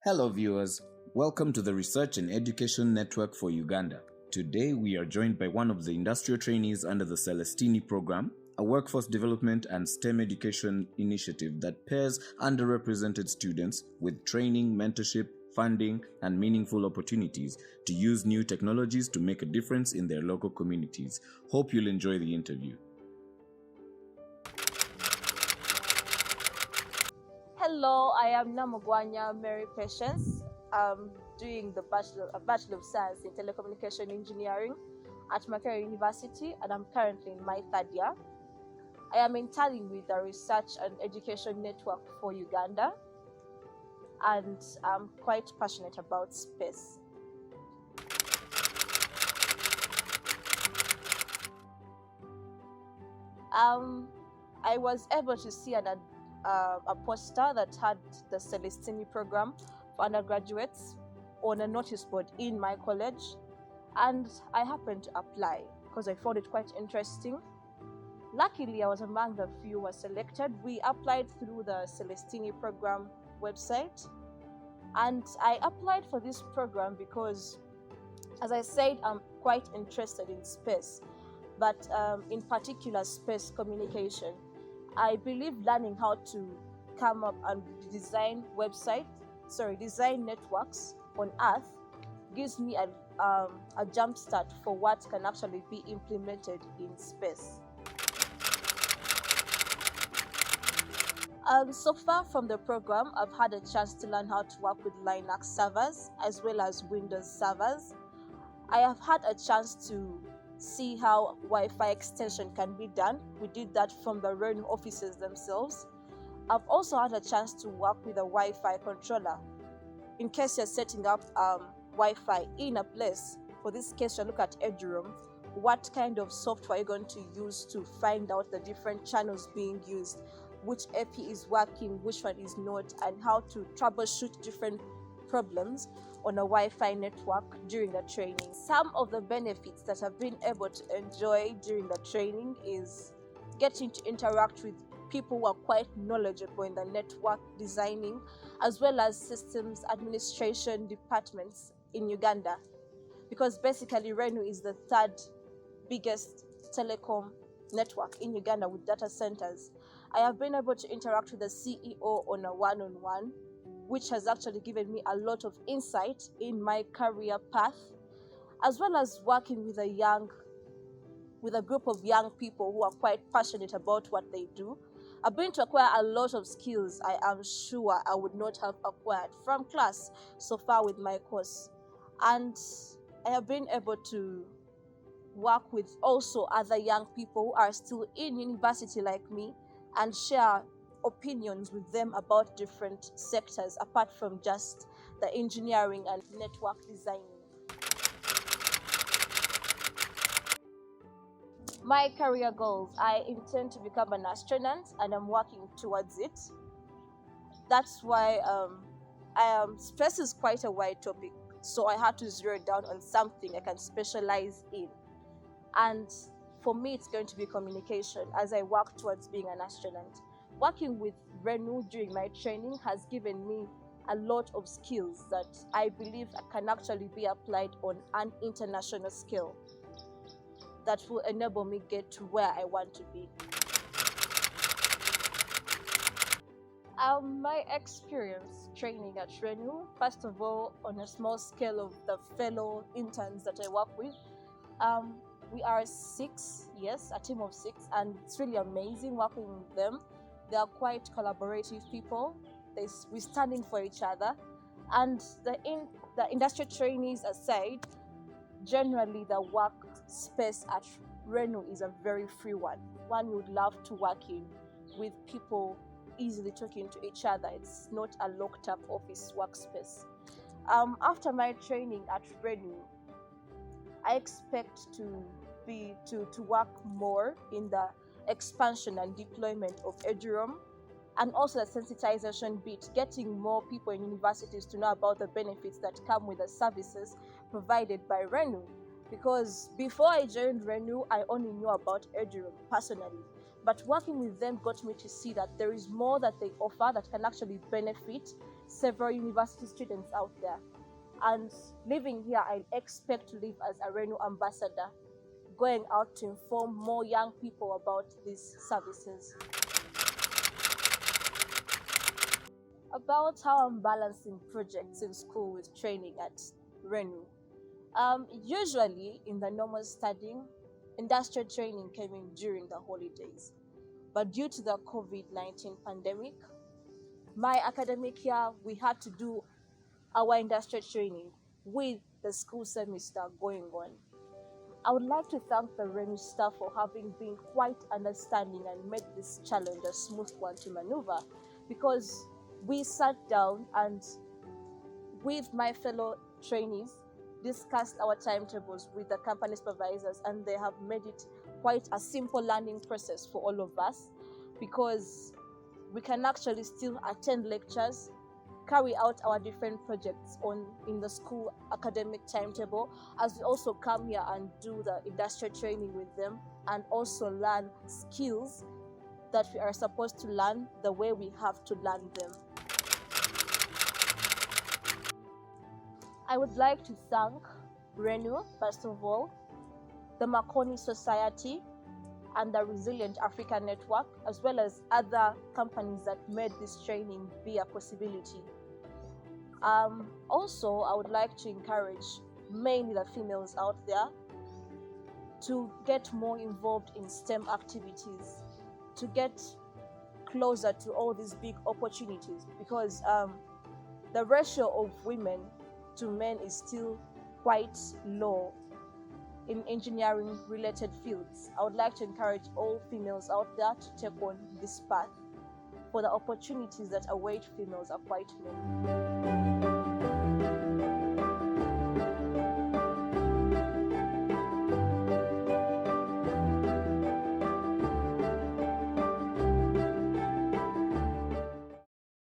Hello viewers, welcome to the Research and Education Network for Uganda. Today we are joined by one of the industrial trainees under the Celestini program, a workforce development and STEM education initiative that pairs underrepresented students with training, mentorship, funding, and meaningful opportunities to use new technologies to make a difference in their local communities. Hope you'll enjoy the interview. Hello, I am Namugwanya Mary Patience. I'm doing the Bachelor of Science in Telecommunication Engineering at Makerere University, and I'm currently in my third year. I am interning with the Research and Education Network for Uganda, and I'm quite passionate about space. I was able to see a poster that had the Celestini program for undergraduates on a notice board in my college, and I happened to apply because I found it quite interesting. Luckily, I was among the few who were selected. We applied through the Celestini program website, and I applied for this program because, as I said, I'm quite interested in space, but in particular space communication. I believe learning how to come up and design networks on Earth gives me a jump start for what can actually be implemented in space. So far from the program, I've had a chance to learn how to work with Linux servers as well as Windows servers. I have had a chance to see how Wi-Fi extension can be done. We did that from the Renu offices themselves. I've also had a chance to work with a Wi-Fi controller. In case you're setting up Wi-Fi in a place, for this case you look at eduroam, what kind of software you're going to use to find out the different channels being used, which AP is working, which one is not, and how to troubleshoot different problems on a Wi-Fi network during the training. Some of the benefits that I've been able to enjoy during the training is getting to interact with people who are quite knowledgeable in the network designing as well as systems administration departments in Uganda, because basically Renu is the third biggest telecom network in Uganda with data centers. I have been able to interact with the CEO on a one-on-one, which has actually given me a lot of insight in my career path, as well as working with a group of young people who are quite passionate about what they do. I've been to acquire a lot of skills I am sure I would not have acquired from class so far with my course. And I have been able to work with also other young people who are still in university like me and share opinions with them about different sectors apart from just the engineering and network designing. My career goals: I intend to become an astronaut and I'm working towards it. That's why stress is quite a wide topic, so I had to zero down on something I can specialize in. And for me, it's going to be communication as I work towards being an astronaut. Working with Renu during my training has given me a lot of skills that I believe can actually be applied on an international scale that will enable me get to where I want to be. My experience training at Renu, first of all, on a small scale of the fellow interns that I work with, we are 6, yes, a team of 6, and it's really amazing working with them. They are quite collaborative people. We're standing for each other. And the industry trainees aside, generally the work space at Renu is a very free one. One you would love to work in, with people easily talking to each other. It's not a locked up office workspace. After my training at Renu, I expect to work more in the expansion and deployment of eduroam, and also the sensitization bit, getting more people in universities to know about the benefits that come with the services provided by Renu. Because before I joined Renu, I only knew about eduroam personally, But working with them got me to see that there is more that they offer that can actually benefit several university students out there. And living here, I expect to live as a Renu ambassador, going out to inform more young people about these services. About how I'm balancing projects in school with training at Renu. Usually, in the normal studying, industrial training came in during the holidays. But due to the COVID-19 pandemic, my academic year, we had to do our industrial training with the school semester going on. I would like to thank the Renu staff for having been quite understanding and made this challenge a smooth one to maneuver, because we sat down and with my fellow trainees discussed our timetables with the company supervisors, and they have made it quite a simple learning process for all of us, because we can actually still attend lectures, carry out our different projects in the school academic timetable, as we also come here and do the industrial training with them, and also learn skills that we are supposed to learn the way we have to learn them. I would like to thank Renu, first of all, the Marconi Society, and the Resilient Africa Network, as well as other companies that made this training be a possibility. Also, I would like to encourage mainly the females out there to get more involved in STEM activities, to get closer to all these big opportunities, because the ratio of women to men is still quite low in engineering related fields. I would like to encourage all females out there to take on this path, for the opportunities that await females are quite many.